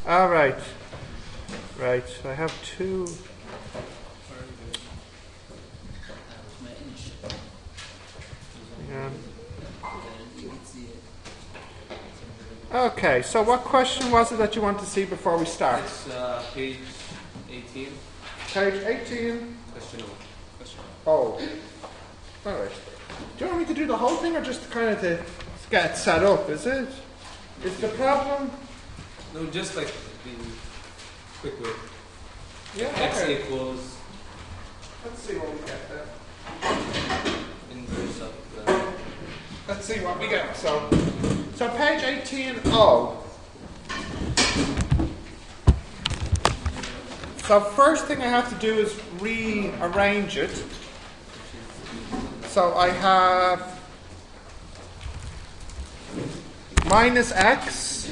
All right. Right. I have two. Yeah. Okay, so what question was it that you want to see before we start? It's page 18. Page 18. Question 1. Oh. Alright. Do you want me to do the whole thing or just kind of to get it set up, is it? Is the problem? No, just like the quick way. Yeah, X okay. equals Let's see what we get there. inverse of Let's see what we get. So page 18. Oh. So first thing I have to do is rearrange it. So I have minus x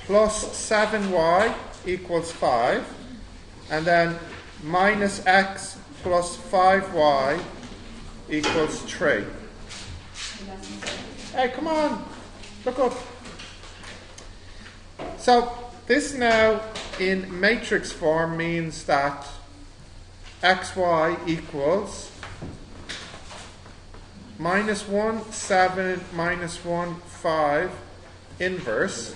plus 7y equals 5, and then minus x plus 5y equals 3. Hey, come on, look up. So this now in matrix form means that xy equals minus 1, 7, minus 1, 5, inverse,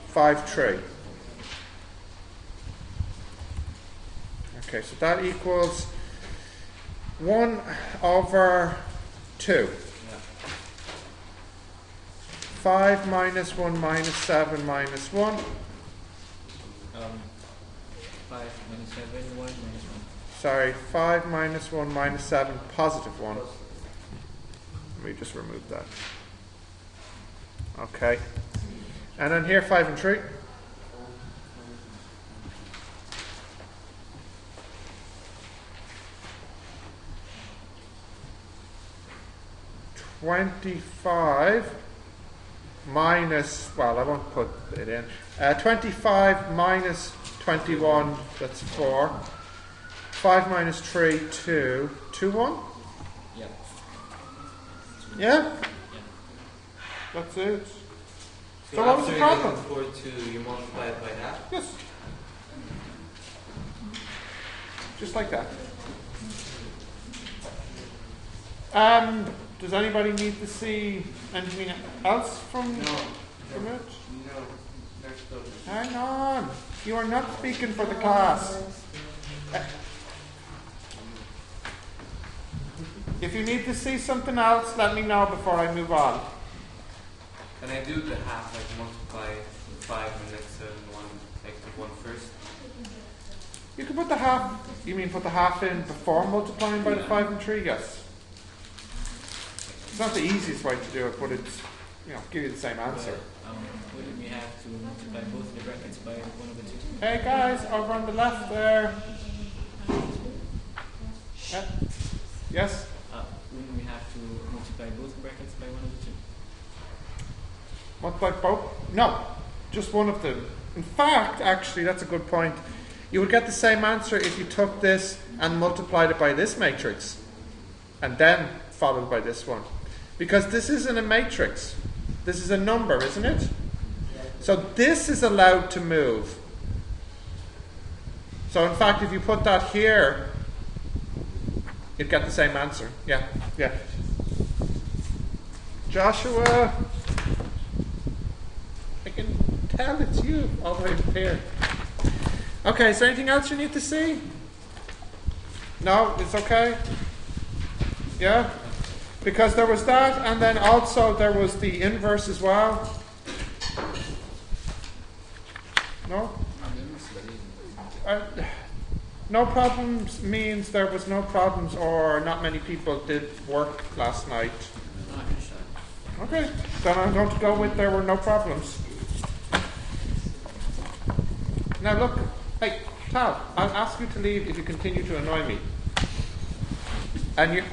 5, 3. Okay, so that equals 1 over 2. 5 minus 1 minus 7 minus 1. 5 minus 7, 1 minus 1. Sorry, 5 minus 1 minus 7, positive 1. Let me just remove that. Okay. And then here, 5 and 3. $25 minus, well, I won't put it in. 25 minus 21, that's 4. 5 minus 3, 2. 2, 1? Yeah. Yeah? That's it. So what was the after problem? you get 4, 2, you multiply it by that. Yes. Just like that. Does anybody need to see anything else from it? No. Next up. Hang on. You are not speaking for the class. If you need to see something else, let me know before I move on. Can I do the half, like multiply 5 and next 7, 1, negative 1 first? You can put the half, you mean put the half in before multiplying by the 5 and 3? Yes. It's not the easiest way to do it, but it's, give you the same answer. Wouldn't we have to multiply both the brackets by 1 over 2? Hey guys, over on the left there. Yeah. Yes? Wouldn't we have to multiply both brackets by 1 over 2? Multiply both? No, just one of them. In fact, actually, that's a good point. You would get the same answer if you took this and multiplied it by this matrix, and then followed by this one. Because this isn't a matrix. This is a number, isn't it? So this is allowed to move. So in fact, if you put that here, you'd get the same answer. Yeah. Joshua, I can tell it's you all the way up here. Okay, is there anything else you need to see? No, it's okay? Yeah? Because there was that, and then also there was the inverse as well. No? No problems means there was no problems, or not many people did work last night. Okay, then I'm going to go with there were no problems. Now look, hey, Tal, I'll ask you to leave if you continue to annoy me. And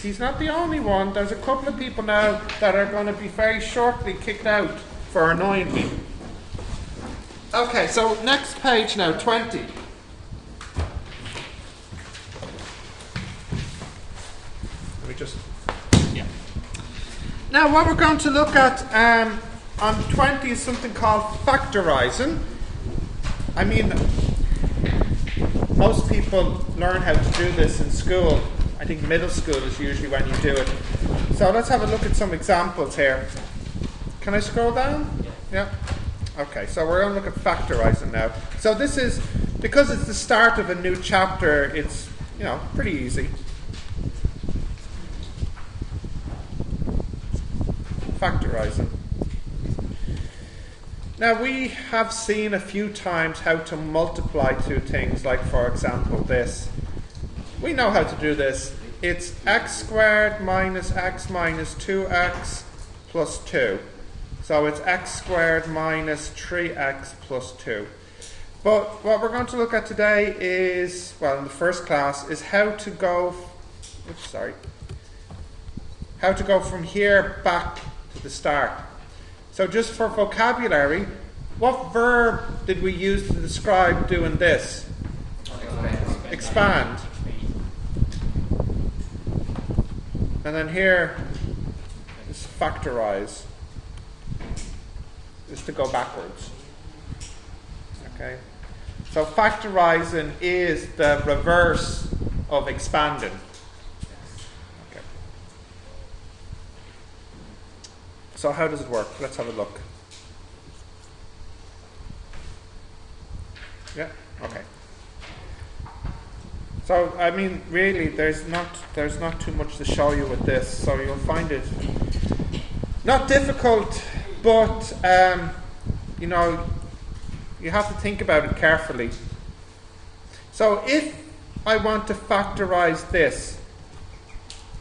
he's not the only one. There's a couple of people now that are going to be very shortly kicked out for annoying me. Okay, so next page now, 20. Let me just, yeah. Now what we're going to look at on 20 is something called factorizing. I mean, most people learn how to do this in school. I think middle school is usually when you do it. So let's have a look at some examples here. Can I scroll down? Yeah. Okay, so we're going to look at factorizing now. So this is, because it's the start of a new chapter, it's, pretty easy. Factorizing. Now we have seen a few times how to multiply two things, like for example this. We know how to do this. It's x squared minus x minus 2x plus 2. So it's x squared minus 3x plus 2. But what we're going to look at today is, well, in the first class, is how to go from here back to the start. So just for vocabulary, what verb did we use to describe doing this? Expand. And then here is factorize. Is to go backwards. Okay? So factorizing is the reverse of expanding. Okay. So how does it work? Let's have a look. Yeah? Okay. So, I mean, really, there's not too much to show you with this, so you'll find it not difficult, but, you have to think about it carefully. So, if I want to factorize this,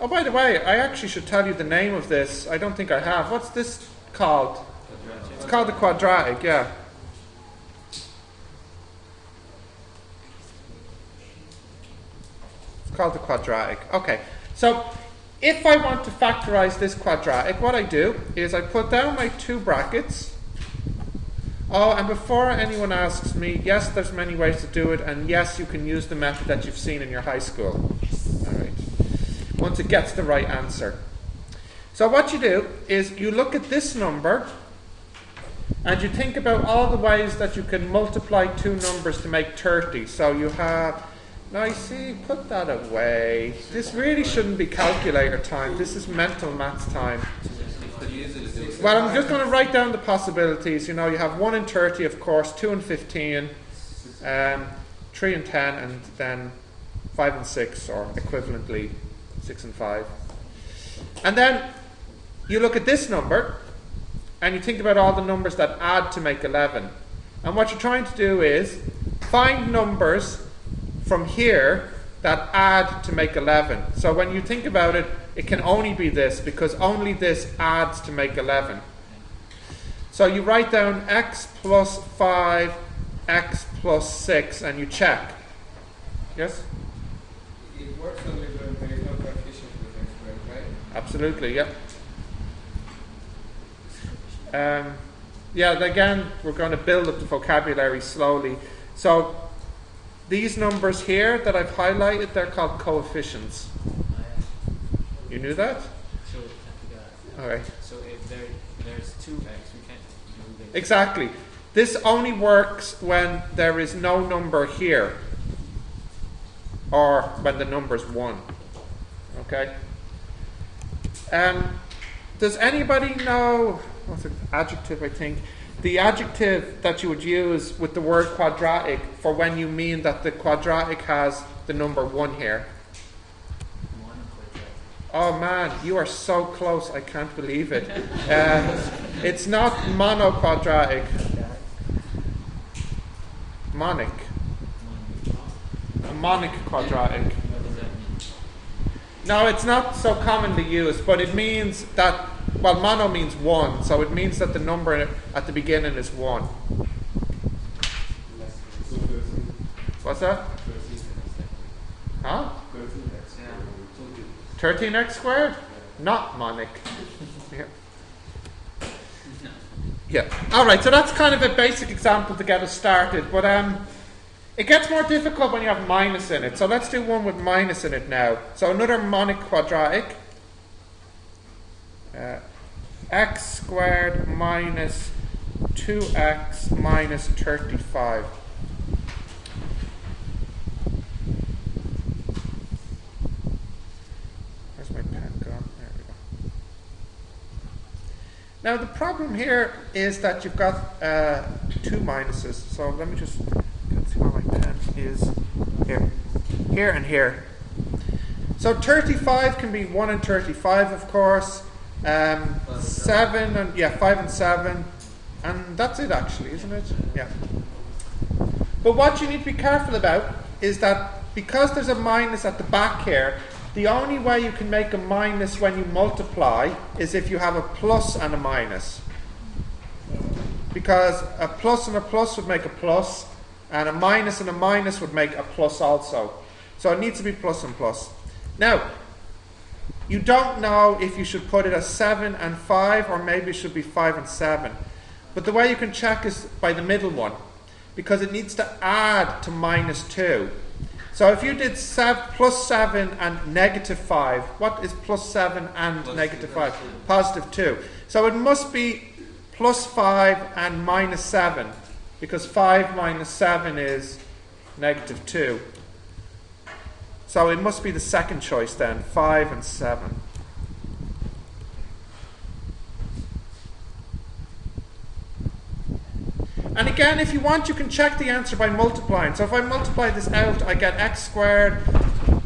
oh, by the way, I actually should tell you the name of this. I don't think I have. What's this called? It's called the quadratic, yeah. Called the quadratic. Okay, so if I want to factorize this quadratic, what I do is I put down my two brackets. Oh, and before anyone asks me, yes, there's many ways to do it, and yes, you can use the method that you've seen in your high school. All right. Once it gets the right answer. So what you do is you look at this number, and you think about all the ways that you can multiply two numbers to make 30. So you have, now you see, put that away. This really shouldn't be calculator time. This is mental maths time. Well, I'm just going to write down the possibilities. You have 1 and 30, of course, 2 and 15, 3 and 10, and then 5 and 6, or equivalently 6 and 5. And then you look at this number, and you think about all the numbers that add to make 11. And what you're trying to do is find numbers from here that add to make 11. So when you think about it, it can only be this, because only this adds to make 11. So you write down x plus 5, x plus 6, and you check. Yes? It works only when there is no coefficient with x squared, right? Absolutely, yep. Yeah, again, we're going to build up the vocabulary slowly. So these numbers here that I've highlighted, they're called coefficients. You knew that? So I forgot. All right. So if there's 2x, we can't do this. Exactly. This only works when there is no number here, or when the number's 1. Okay? Does anybody know, what's an adjective, I think? The adjective that you would use with the word quadratic for when you mean that the quadratic has the number 1 here. Oh man, you are so close, I can't believe it. It's not monoquadratic. Monic. A monic quadratic. No, it's not so commonly used, but it means that, well, mono means 1, so it means that the number at the beginning is 1. What's that? Huh? 13x squared? Not monic. Yeah. Yeah. Alright, so that's kind of a basic example to get us started, but it gets more difficult when you have minus in it. So let's do one with minus in it now. So another monic quadratic. x squared minus 2x minus 35. Where's my pen gone? There we go. Now the problem here is that you've got two minuses. So let me just see where my pen is. Here and here. So 35 can be 1 and 35, of course. 7 and 5 and 7, and that's it actually, isn't it? Yeah. But what you need to be careful about is that because there's a minus at the back here, the only way you can make a minus when you multiply is if you have a plus and a minus. Because a plus and a plus would make a plus, and a minus would make a plus also. So it needs to be plus and plus. Now, you don't know if you should put it as 7 and 5, or maybe it should be 5 and 7. But the way you can check is by the middle one, because it needs to add to minus 2. So if you did plus 7 and negative 5, what is plus 7 and plus negative 5? Positive 2. So it must be plus 5 and minus 7, because 5 minus 7 is negative 2. So it must be the second choice then, 5 and 7. And again, if you want, you can check the answer by multiplying. So if I multiply this out, I get x squared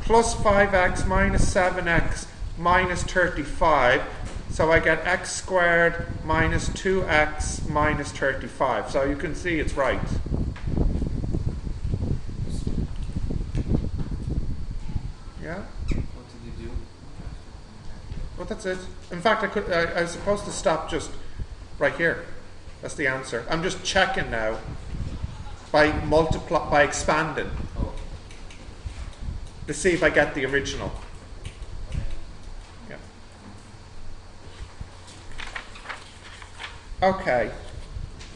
plus 5x minus 7x minus 35. So I get x squared minus 2x minus 35. So you can see it's right. Yeah? What did you do? Well, that's it. In fact, I was supposed to stop just right here. That's the answer. I'm just checking now by expanding to see if I get the original. Yeah. Okay.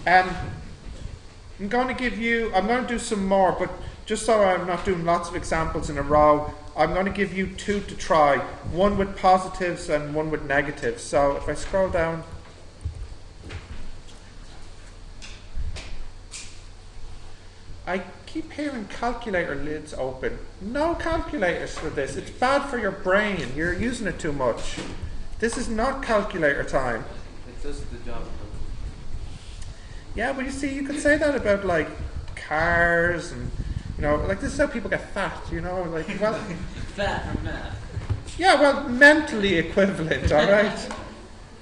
I'm going to do some more, but just so I'm not doing lots of examples in a row, I'm going to give you two to try, one with positives and one with negatives. So if I scroll down, I keep hearing calculator lids open. No calculators for this. It's bad for your brain. You're using it too much. This is not calculator time. It does the job. Yeah, but you see, you could say that about like cars and, you know, like this is how people get fat, you know, like, well, Fat from math. yeah, well, mentally equivalent, all right?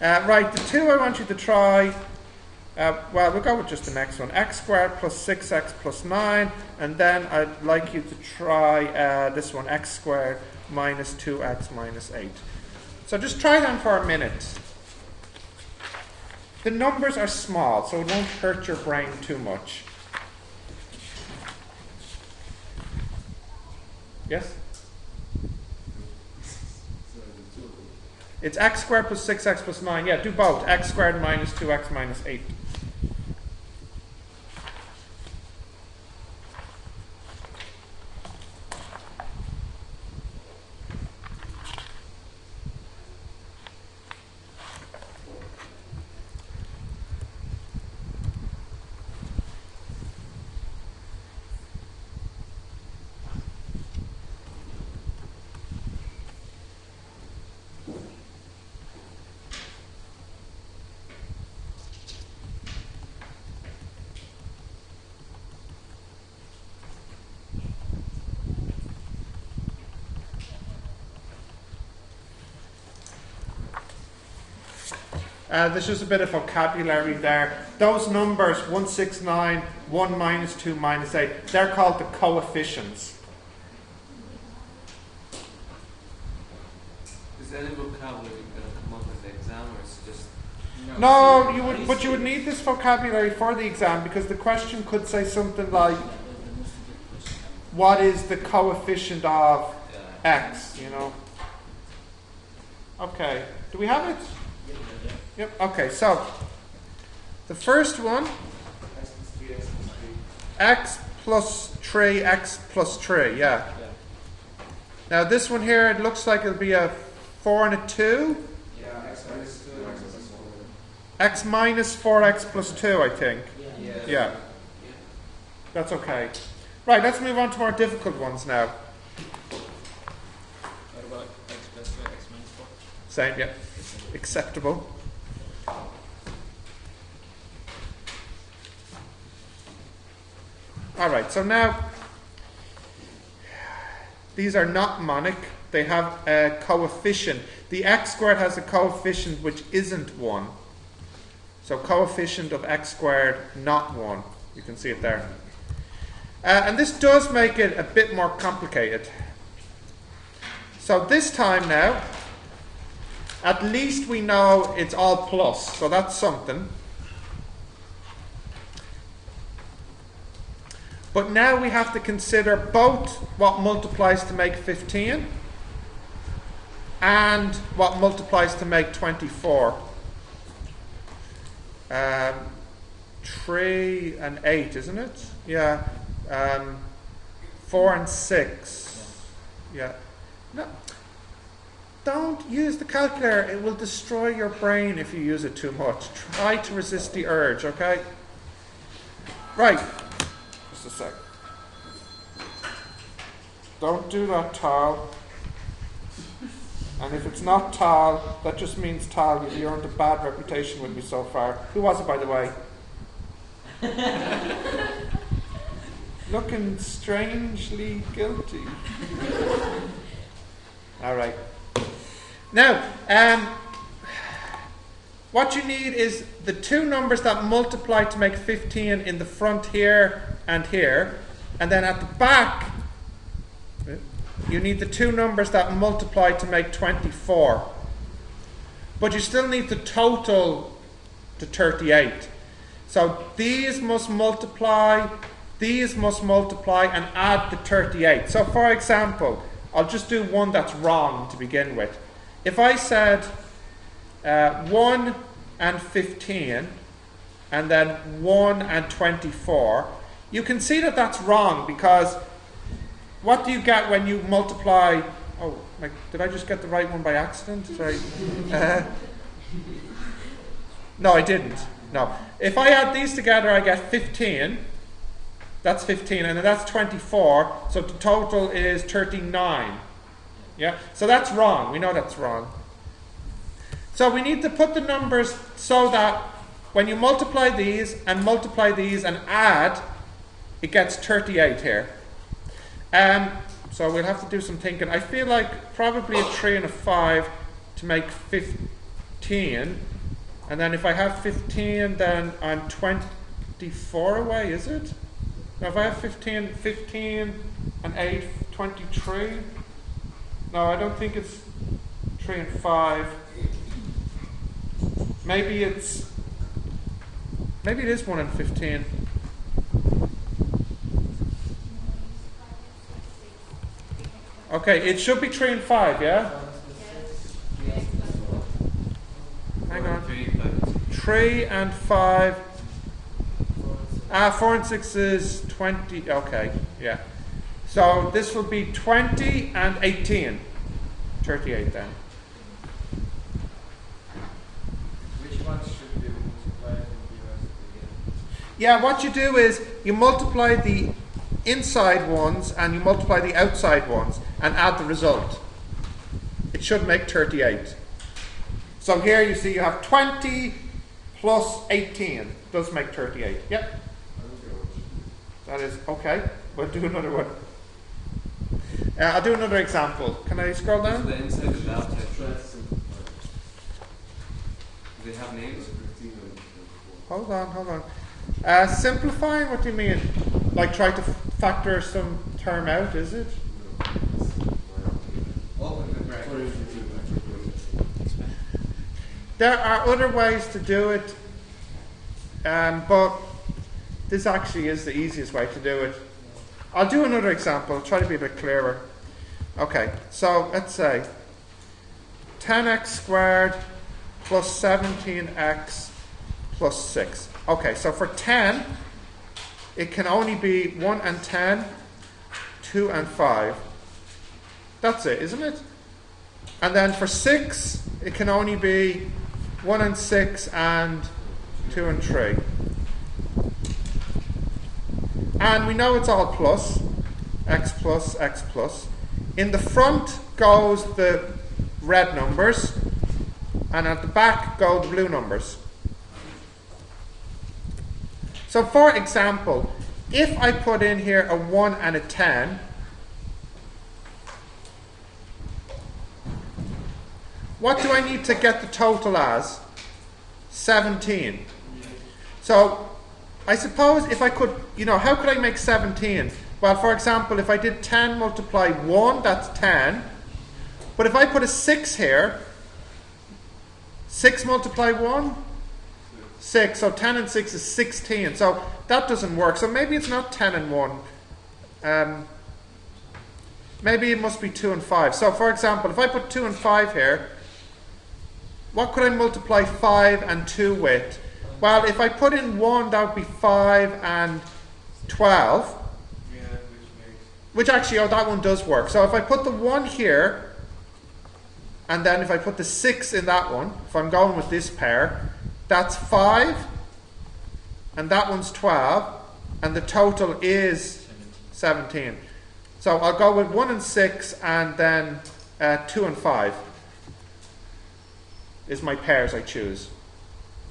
Right, the two I want you to try, well, we'll go with just the next one. X squared plus 6x plus 9, and then I'd like you to try this one, x squared minus 2x minus 8. So just try them for a minute. The numbers are small, so it won't hurt your brain too much. Yes? It's x squared plus 6x plus 9. Yeah, do both. X squared minus 2x minus 8. There's just a bit of vocabulary there. Those numbers, 169, 1 minus 2 minus 8, they're called the coefficients. Is any vocabulary going to come up in the exam, or is it just... No, you would need this vocabulary for the exam, because the question could say something like, what is the coefficient of x, you know? Okay, do we have it? Yep, okay, so the first one, x plus 3, x plus 3, yeah. Now this one here, it looks like it'll be a 4 and a 2. Yeah, x minus 2 and x plus 4. X minus 4x plus 2, I think. Yeah. Yeah. That's okay. Right, let's move on to more difficult ones now. What about x plus 2, x minus 4? Same, yeah. Acceptable. Alright, so now these are not monic. They have a coefficient. The x squared has a coefficient which isn't 1. So coefficient of x squared, not 1. You can see it there. And this does make it a bit more complicated. So this time now, at least we know it's all plus. So that's something. But now we have to consider both what multiplies to make 15 and what multiplies to make 24. 3 and 8, isn't it? Yeah. 4 and 6. Yeah. No. Don't use the calculator. It will destroy your brain if you use it too much. Try to resist the urge, okay? Right. Just a sec. Don't do that, Tal. And if it's not Tal, that just means Tal, you've earned a bad reputation with me so far. Who was it, by the way? Looking strangely guilty. All right. Now, what you need is the two numbers that multiply to make 15 in the front here, and then at the back, you need the two numbers that multiply to make 24. But you still need the total to 38. So these must multiply, and add the 38. So for example, I'll just do one that's wrong to begin with. If I said 1 and 15, and then 1 and 24, you can see that that's wrong, because what do you get when you multiply? Oh, did I just get the right one by accident? Sorry. No, I didn't. No. If I add these together, I get 15. That's 15, and then that's 24. So the total is 39. Yeah. So that's wrong. We know that's wrong. So we need to put the numbers so that when you multiply these and add, it gets 38 here. So we'll have to do some thinking. I feel like probably a 3 and a 5 to make 15. And then if I have 15, then I'm 24 away, is it? Now if I have 15 and 8, 23. No, I don't think it's 3 and 5. Maybe it is 1 and 15. Okay, it should be 3 and 5, yeah? Hang on. 3 and 5. 4 and 6 is 20. Okay, yeah. So this will be 20 and 18. 38 then. Which ones should be multiplied and give us the Yeah, what you do is you multiply the inside ones and you multiply the outside ones and add the result. It should make 38. So here you see you have 20 plus 18 does make 38. Yep. That is okay. We'll do another one. I'll do another example. Can I scroll down? The inside and the outside. Do they have names? Hold on. Simplifying, what do you mean? Like try to factor some term out, is it? There are other ways to do it, but this actually is the easiest way to do it. I'll do another example, try to be a bit clearer. Okay, so let's say 10x squared plus 17x plus 6. Okay, so for 10, it can only be 1 and 10, 2 and 5. That's it, isn't it? And then for 6, it can only be 1 and 6 and 2 and 3. And we know it's all plus, x plus, x plus. In the front goes the red numbers, and at the back go the blue numbers. So for example, if I put in here a 1 and a 10, what do I need to get the total as? 17. So I suppose if I could, how could I make 17? Well, for example, if I did 10 multiply 1, that's 10. But if I put a 6 here, 6 multiply 1? 6. So 10 and 6 is 16. So that doesn't work. So maybe it's not 10 and 1. Maybe it must be 2 and 5. So for example, if I put 2 and 5 here, what could I multiply 5 and 2 with? Well, if I put in 1, that would be 5 and 12. Yeah, Which actually, that one does work. So if I put the 1 here, and then if I put the 6 in that one, if I'm going with this pair, that's 5, and that one's 12, and the total is 17. So I'll go with 1 and 6, and then 2 and 5 is my pairs I choose.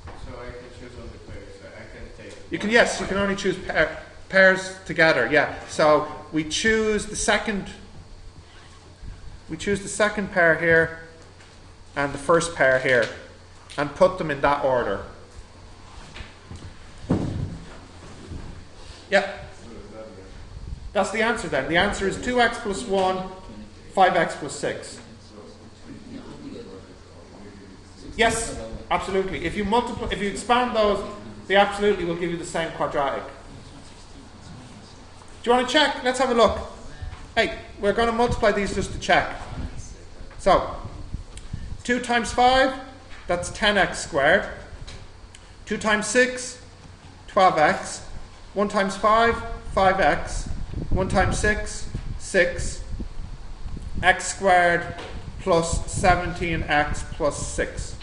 So I can choose on the pairs. I can take. You can, yes, you can only choose pairs together. Yeah. So we choose the second. We choose the second pair here, and the first pair here, and put them in that order. Yeah. That's the answer then. The answer is 2x plus 1, 5x plus 6. Yes, absolutely. If you expand those, they absolutely will give you the same quadratic. Do you want to check? Let's have a look. Hey, we're going to multiply these just to check. So, 2 times 5, that's 10x squared. 2 times 6, 12x. 1 times 5, 5x. 1 times 6, 6. X squared plus 17x plus 6.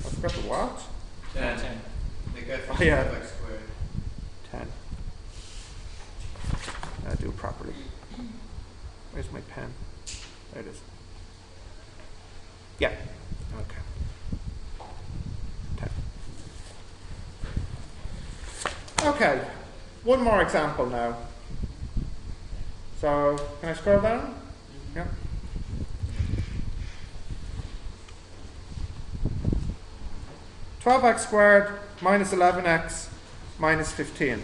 I forgot the what? 10. They get Oh, yeah. x squared. 10. Do it properly. Where's my pen? There it is. Yeah. Okay. 10. Okay. One more example now. So, can I scroll down? Yeah. $12x squared minus 11x minus 15.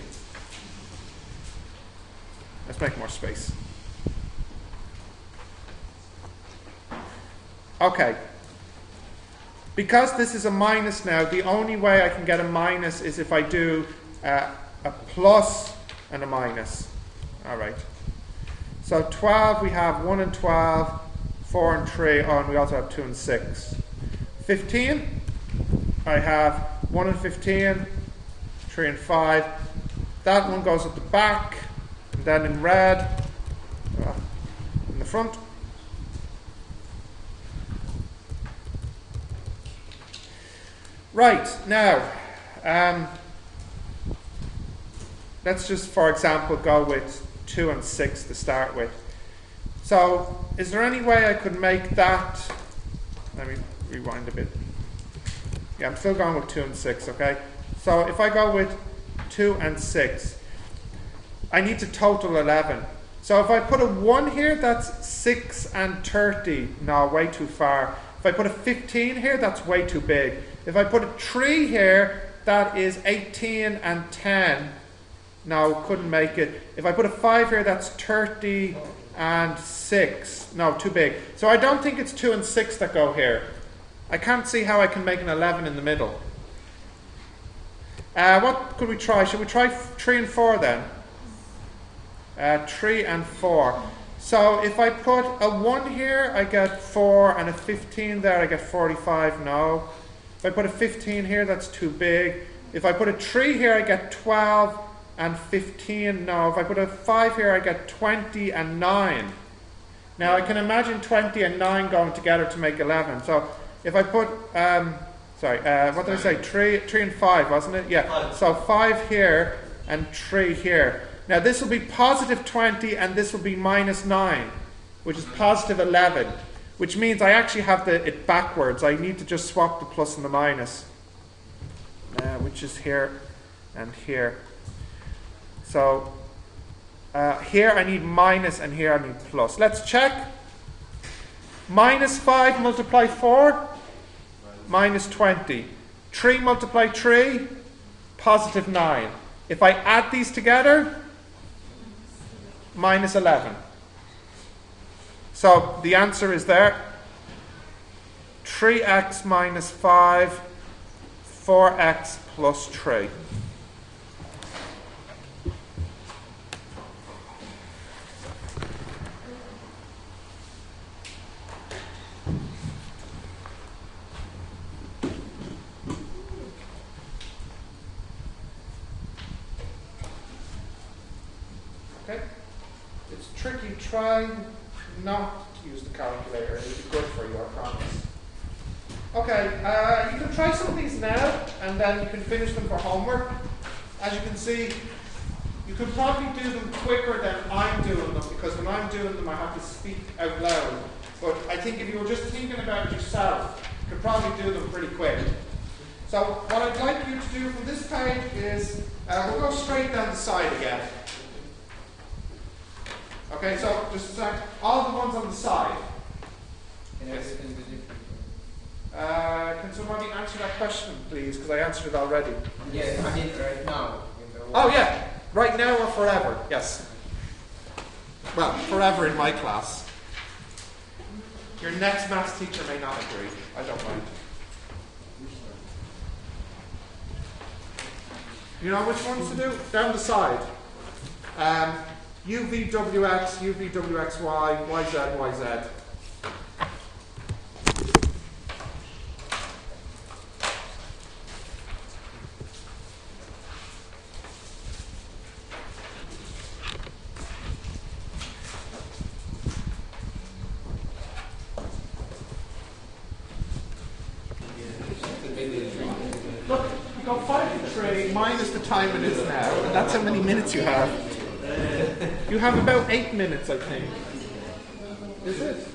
Let's make more space. Okay. Because this is a minus now, the only way I can get a minus is if I do a plus and a minus. All right. So 12, we have 1 and 12, 4 and 3, oh, and we also have 2 and 6. 15, I have 1 and 15, 3 and 5. That one goes at the back, and then in red, in the front. Right, now, let's just, for example, go with 2 and 6 to start with. So, is there any way I could make that, let me rewind a bit. Yeah, I'm still going with 2 and 6, okay? So, if I go with 2 and 6, I need to total 11. So, if I put a 1 here, that's 6 and 30. No, way too far. If I put a 15 here, that's way too big. If I put a 3 here, that is 18 and 10. No, couldn't make it. If I put a 5 here, that's 30 and 6. No, too big. So I don't think it's 2 and 6 that go here. I can't see how I can make an 11 in the middle. What could we try? Should we try 3 and 4 then? 3 and 4. So if I put a 1 here, I get 4, and a 15 there, I get 45. No. If I put a 15 here, that's too big. If I put a 3 here, I get 12 and 15. No. If I put a 5 here, I get 20 and 9. Now I can imagine 20 and 9 going together to make 11. So if I put, what did I say? 3 and 5, wasn't it? Yeah. So 5 here and 3 here. Now this will be positive 20 and this will be minus 9, which is positive 11, which means I actually have it backwards. I need to just swap the plus and the minus, which is here and here. So here I need minus and here I need plus. Let's check. Minus 5 multiply 4, minus 20. 3 multiply 3, positive 9. If I add these together, minus 11. So the answer is there. 3x minus 5, 4x plus 3. Okay, it's tricky. Try not to use the calculator. It'll be good for you, I promise. Okay, you can try some of these now, and then you can finish them for homework. As you can see, you could probably do them quicker than I'm doing them, because when I'm doing them I have to speak out loud. But I think if you were just thinking about it yourself, you could probably do them pretty quick. So what I'd like you to do from this page is, we'll go straight down the side again. Okay, so just select all the ones on the side. Yes. Can somebody answer that question, please? Because I answered it already. Yes, I mean right now. Oh yeah, right now or forever? Yes. Well, forever in my class. Your next maths teacher may not agree. I don't mind. You know which ones to do? Down the side. UVWX, UVWXY, YZ, YZ. Look, you go 5 to 3 minus the time it is now, and that's how many minutes you have. You have about 8 minutes, I think. Is it?